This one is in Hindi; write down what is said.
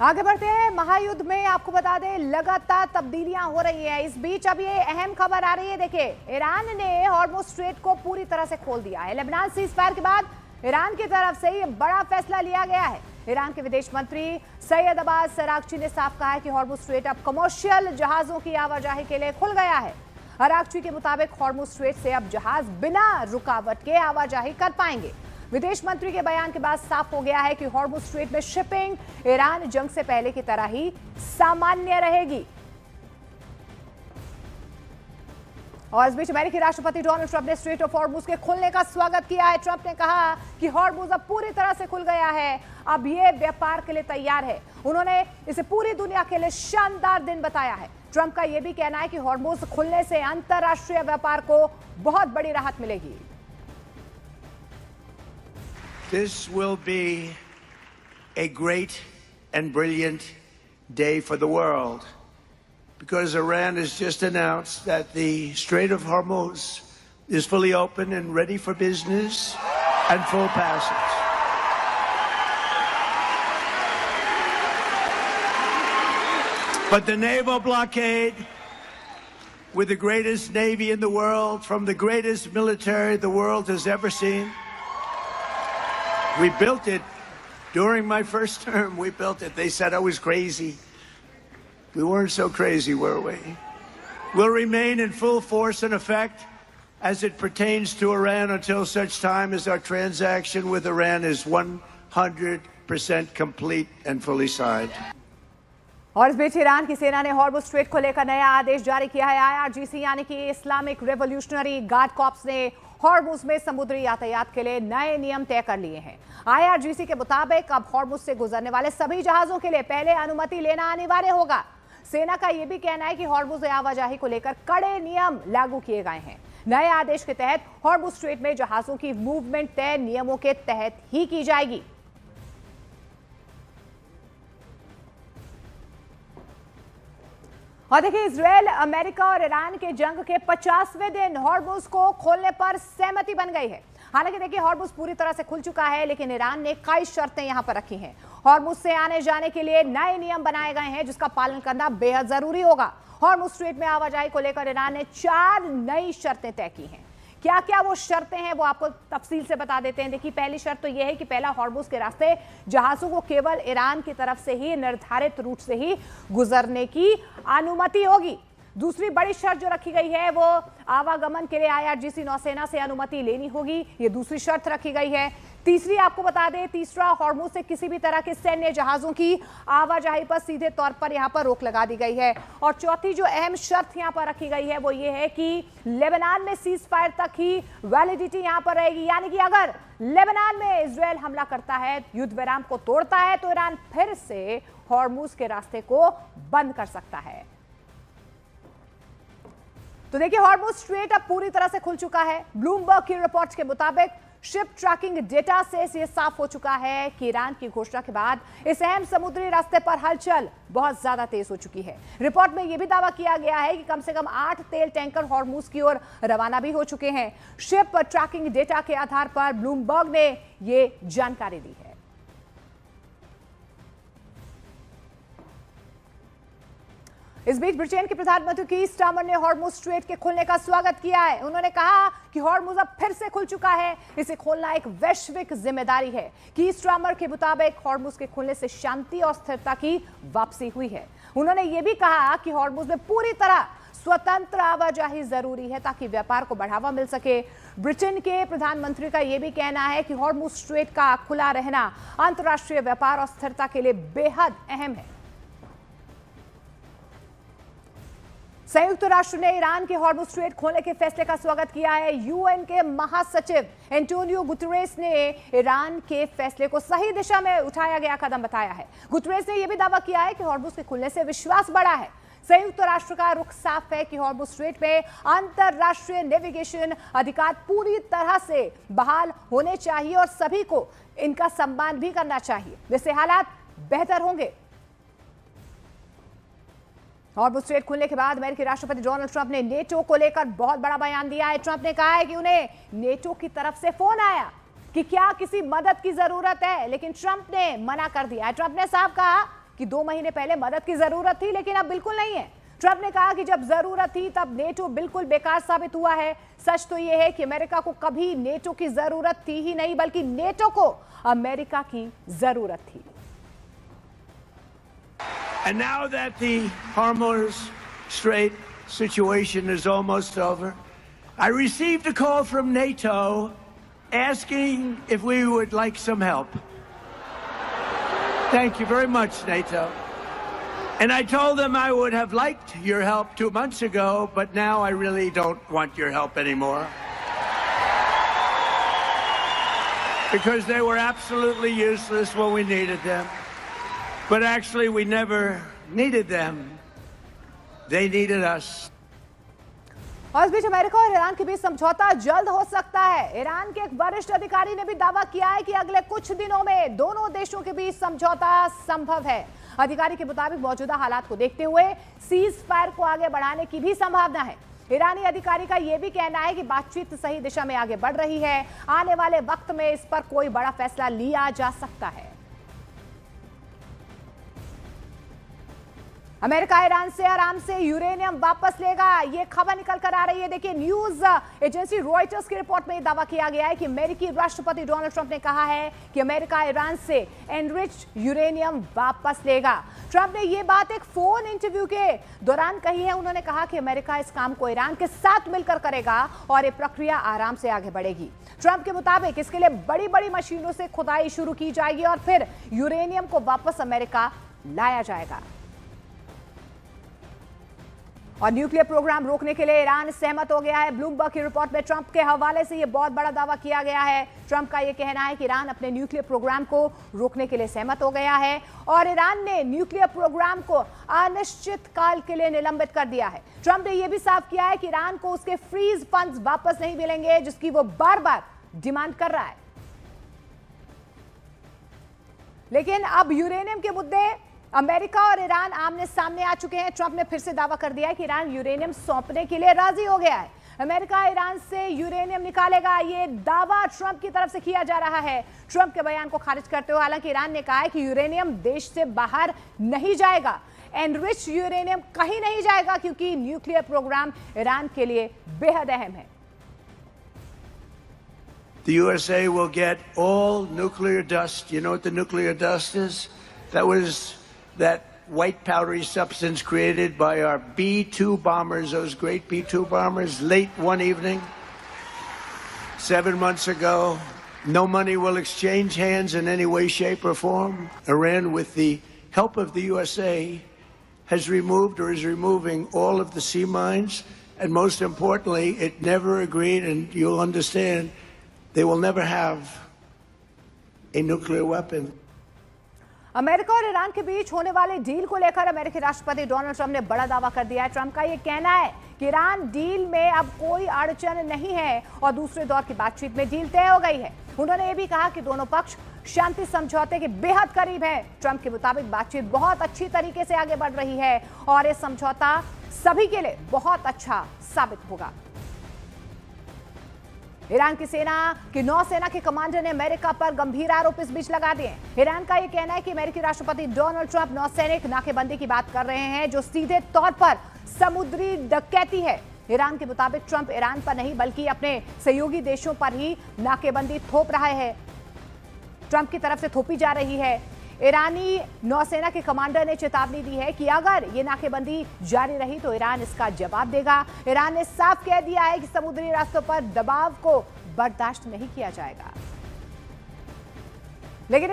आगे बढ़ते हैं। महायुद्ध में आपको बता दें लगातार तब्दीलियां हो रही हैं। इस बीच अब ये अहम खबर आ रही है। देखिए, ईरान ने हॉर्मुज़ स्ट्रेट को पूरी तरह से खोल दिया है। लेबनान सीज फायर के बाद ईरान की तरफ से ये बड़ा फैसला लिया गया है। ईरान के विदेश मंत्री सैयद अब्बास अरागची ने साफ कहा है कि हॉर्मुज़ स्ट्रेट अब कमर्शियल जहाजों की आवाजाही के लिए खुल गया है। अरागची के मुताबिक हॉर्मुज़ स्ट्रेट से अब जहाज बिना रुकावट के आवाजाही कर पाएंगे। विदेश मंत्री के बयान के बाद साफ हो गया है कि हॉर्मुज़ स्ट्रेट में शिपिंग ईरान जंग से पहले की तरह ही सामान्य रहेगी। और इस बीच अमेरिकी राष्ट्रपति डोनाल्ड ट्रंप ने स्ट्रेट ऑफ हॉर्मुज़ के खुलने का स्वागत किया है। ट्रंप ने कहा कि हॉर्मुज़ अब पूरी तरह से खुल गया है, अब ये व्यापार के लिए तैयार है। उन्होंने इसे पूरी दुनिया के लिए शानदार दिन बताया है। ट्रंप का यह भी कहना है कि हॉर्मुज़ खुलने से अंतरराष्ट्रीय व्यापार को बहुत बड़ी राहत मिलेगी। This will be a great and brilliant day for the world because Iran has just announced that the Strait of Hormuz is fully open and ready for business and full passage. But the naval blockade with the greatest navy in the world, from the greatest military the world has ever seen, we built it during my first term. We built it. They said I was crazy. We weren't so crazy, were we? Will remain in full force and effect as it pertains to Iran until such time as our transaction with Iran is 100% complete and fully signed. और इस बीच ईरान की सेना ने हॉर्मुज़ स्ट्रेट को लेकर नया आदेश जारी किया है। IRGC यानी कि इस्लामिक रेवोल्यूशनरी गार्ड कॉर्प्स ने हॉर्मुज़ में समुद्री यातायात के लिए नए नियम तय कर लिए हैं। IRGC के मुताबिक अब हॉर्मुज़ से गुजरने वाले सभी जहाजों के लिए पहले अनुमति लेना अनिवार्य होगा। सेना का यह भी कहना है कि हॉर्मुज़ आवाजाही को लेकर कड़े नियम लागू किए गए हैं। नए आदेश के तहत हॉर्मुज़ स्ट्रेट में जहाजों की मूवमेंट तय नियमों के तहत ही की जाएगी। और देखिए, इजरायल, अमेरिका और ईरान के जंग के 50वें दिन हॉर्मुज़ को खोलने पर सहमति बन गई है। हालांकि देखिए, हॉर्मुज़ पूरी तरह से खुल चुका है, लेकिन ईरान ने कई शर्तें यहां पर रखी हैं। हॉर्मुज़ से आने जाने के लिए नए नियम बनाए गए हैं, जिसका पालन करना बेहद जरूरी होगा। हॉर्मुज़ स्ट्रेट में आवाजाही को लेकर ईरान ने 4 नई शर्तें तय की हैं। क्या क्या वो शर्तें हैं वो आपको तफसील से बता देते हैं। देखिए, पहली शर्त तो यह है कि पहला, हॉर्मुज़ के रास्ते जहाजों को केवल ईरान की तरफ से ही निर्धारित रूट से ही गुजरने की अनुमति होगी। दूसरी बड़ी शर्त जो रखी गई है वो आवागमन के लिए IRGC नौसेना से अनुमति लेनी होगी। ये दूसरी शर्त रखी गई है। तीसरी आपको बता दें, तीसरा, हॉर्मुज़ से किसी भी तरह के सैन्य जहाजों की आवाजाही पर सीधे तौर पर यहां पर रोक लगा दी गई है। और चौथी जो अहम शर्त यहां पर रखी गई है वो ये है कि लेबनान में सीज फायर तक ही वैलिडिटी यहां पर रहेगी। यानी कि अगर लेबनान में इजरायल हमला करता है, युद्ध विराम को तोड़ता है, तो ईरान फिर से हॉर्मुज़ के रास्ते को बंद कर सकता है। तो देखिए, हॉर्मुज़ स्ट्रेट अब पूरी तरह से खुल चुका है। ब्लूमबर्ग की रिपोर्ट्स के मुताबिक शिप ट्रैकिंग डेटा से यह साफ हो चुका है कि ईरान की घोषणा के बाद इस अहम समुद्री रास्ते पर हलचल बहुत ज्यादा तेज हो चुकी है। रिपोर्ट में यह भी दावा किया गया है कि कम से कम 8 तेल टैंकर हॉर्मुज़ की ओर रवाना भी हो चुके हैं। शिप ट्रैकिंग डेटा के आधार पर ब्लूमबर्ग ने यह जानकारी दी है। इस बीच ब्रिटेन के प्रधानमंत्री की स्टार्मर ने हॉर्मुज़ स्ट्रेट के खुलने का स्वागत किया है। उन्होंने कहा कि हॉर्मुज़ अब फिर से खुल चुका है, इसे खोलना एक वैश्विक जिम्मेदारी है। की स्टार्मर के मुताबिक हॉर्मुज़ के खुलने से शांति और स्थिरता की वापसी हुई है। उन्होंने ये भी कहा कि हॉर्मुज़ में पूरी तरह स्वतंत्र आवाजाही जरूरी है ताकि व्यापार को बढ़ावा मिल सके। ब्रिटेन के प्रधानमंत्री का यह भी कहना है कि हॉर्मुज़ स्ट्रेट का खुला रहना अंतर्राष्ट्रीय व्यापार और स्थिरता के लिए बेहद अहम है। संयुक्त राष्ट्र ने ईरान के हॉर्मुज़ स्ट्रेट खोलने के फैसले का स्वागत किया है। UN के महासचिव एंटोनियो गुतरेस ने ईरान के फैसले को सही दिशा में उठाया गया कदम बताया है। गुतरेस ने यह भी दावा किया है कि हॉर्मुज़ के खुलने से विश्वास बढ़ा है। संयुक्त राष्ट्र का रुख साफ है कि हॉर्मुज़ स्ट्रेट में अंतरराष्ट्रीय नेविगेशन अधिकार पूरी तरह से बहाल होने चाहिए और सभी को इनका सम्मान भी करना चाहिए, जिससे हालात बेहतर होंगे। हॉर्मुज़ स्ट्रेट खुलने के बाद अमेरिकी राष्ट्रपति डोनाल्ड ट्रंप ने नेटो को लेकर बहुत बड़ा बयान दिया है। ट्रंप ने कहा है कि उन्हें नेटो की तरफ से फोन आया कि क्या किसी मदद की जरूरत है, लेकिन ट्रंप ने मना कर दिया है। ट्रंप ने साफ कहा कि 2 महीने पहले मदद की जरूरत थी, लेकिन अब बिल्कुल नहीं है। ट्रंप ने कहा कि जब जरूरत थी तब नेटो बिल्कुल बेकार साबित हुआ है। सच तो यह है कि अमेरिका को कभी नेटो की जरूरत थी ही नहीं, बल्कि नेटो को अमेरिका की जरूरत थी। And now that the Hormuz Strait situation is almost over, I received a call from NATO asking if we would like some help. Thank you very much, NATO. And I told them I would have liked your help 2 months ago, but now I really don't want your help anymore. Because they were absolutely useless when we needed them. But actually, we never needed them. They needed us. और इस बीच अमेरिका और ईरान के बीच समझौता जल्द हो सकता है। ईरान के एक वरिष्ठ अधिकारी ने भी दावा किया है कि अगले कुछ दिनों में दोनों देशों के बीच समझौता संभव है। अधिकारी के मुताबिक मौजूदा हालात को देखते हुए सीज फायर को आगे बढ़ाने की भी संभावना है। ईरानी अधिकारी का यह भी कहना है कि बातचीत सही दिशा में आगे बढ़ रही है। आने वाले वक्त में इस पर कोई बड़ा फैसला लिया जा सकता है। अमेरिका ईरान से आराम से यूरेनियम वापस लेगा, यह खबर निकल कर आ रही है। देखिए, न्यूज एजेंसी रॉयटर्स की रिपोर्ट में दावा किया गया है कि अमेरिकी राष्ट्रपति डोनाल्ड ट्रंप ने कहा है कि अमेरिका ईरान से एनरिच्ड यूरेनियम वापस लेगा। ट्रंप ने यह बात एक फोन इंटरव्यू के दौरान कही है। उन्होंने कहा कि अमेरिका इस काम को ईरान के साथ मिलकर करेगा और यह प्रक्रिया आराम से आगे बढ़ेगी। ट्रंप के मुताबिक इसके लिए बड़ी बड़ी मशीनों से खुदाई शुरू की जाएगी और फिर यूरेनियम को वापस अमेरिका लाया जाएगा। और न्यूक्लियर प्रोग्राम रोकने के लिए ईरान सहमत हो गया है। ब्लूमबर्ग की रिपोर्ट में ट्रंप के हवाले से यह बहुत बड़ा दावा किया गया है। ट्रंप का यह कहना है कि ईरान अपने न्यूक्लियर प्रोग्राम को रोकने के लिए सहमत हो गया है और ईरान ने न्यूक्लियर प्रोग्राम को अनिश्चित काल के लिए निलंबित कर दिया है। ट्रंप ने यह भी साफ किया है कि ईरान को उसके फ्रीज फंड्स वापस नहीं मिलेंगे, जिसकी वो बार बार डिमांड कर रहा है। लेकिन अब यूरेनियम के मुद्दे अमेरिका और ईरान आमने सामने आ चुके हैं। ट्रंप ने फिर से दावा कर दिया है कि ईरान यूरेनियम सौंपने के लिए राजी हो गया है। अमेरिका ईरान से यूरेनियम निकालेगा, यह दावा ट्रंप की तरफ से किया जा रहा है। ट्रंप के बयान को खारिज करते हुए हालांकि ईरान ने कहा है कि यूरेनियम देश से बाहर नहीं जाएगा, एनरिच्ड यूरेनियम कहीं नहीं जाएगा, क्योंकि न्यूक्लियर प्रोग्राम ईरान के लिए बेहद अहम है। The USA will get all nuclear dust. You know what the nuclear dust is? That was that white powdery substance created by our B-2 bombers, those great B-2 bombers, late one evening 7 months ago. No money will exchange hands in any way, shape, or form. Iran, with the help of the USA, has removed or is removing all of the sea mines. And most importantly, it never agreed, and you'll understand, they will never have a nuclear weapon. America और ईरान के बीच होने वाले डील को लेकर अमेरिकी राष्ट्रपति डोनाल्ड ट्रंप ने बड़ा दावा कर दिया है। ट्रंप का यह कहना है कि ईरान डील में अब कोई अड़चन नहीं है और दूसरे दौर की बातचीत में डील तय हो गई है। उन्होंने यह भी कहा कि दोनों पक्ष शांति समझौते के बेहद करीब है। ट्रंप के मुताबिक बातचीत बहुत अच्छी तरीके से आगे बढ़ रही है और यह समझौता सभी के लिए बहुत अच्छा साबित होगा। ईरान की सेना की नौसेना के कमांडर ने अमेरिका पर गंभीर आरोप इस बीच लगा दिए। ईरान का यह कहना है कि अमेरिकी राष्ट्रपति डोनाल्ड ट्रंप नौसैनिक नाकेबंदी की बात कर रहे हैं, जो सीधे तौर पर समुद्री डकैती है। ईरान के मुताबिक ट्रंप ईरान पर नहीं बल्कि अपने सहयोगी देशों पर ही नाकेबंदी थोप रहा है, ट्रंप की तरफ से थोपी जा रही है। ईरानी नौसेना के कमांडर ने चेतावनी दी है कि अगर ये नाकेबंदी जारी रही तो ईरान इसका जवाब देगा। ईरान ने साफ कह दिया है कि समुद्री रास्तों पर दबाव को बर्दाश्त नहीं किया जाएगा। लेकिन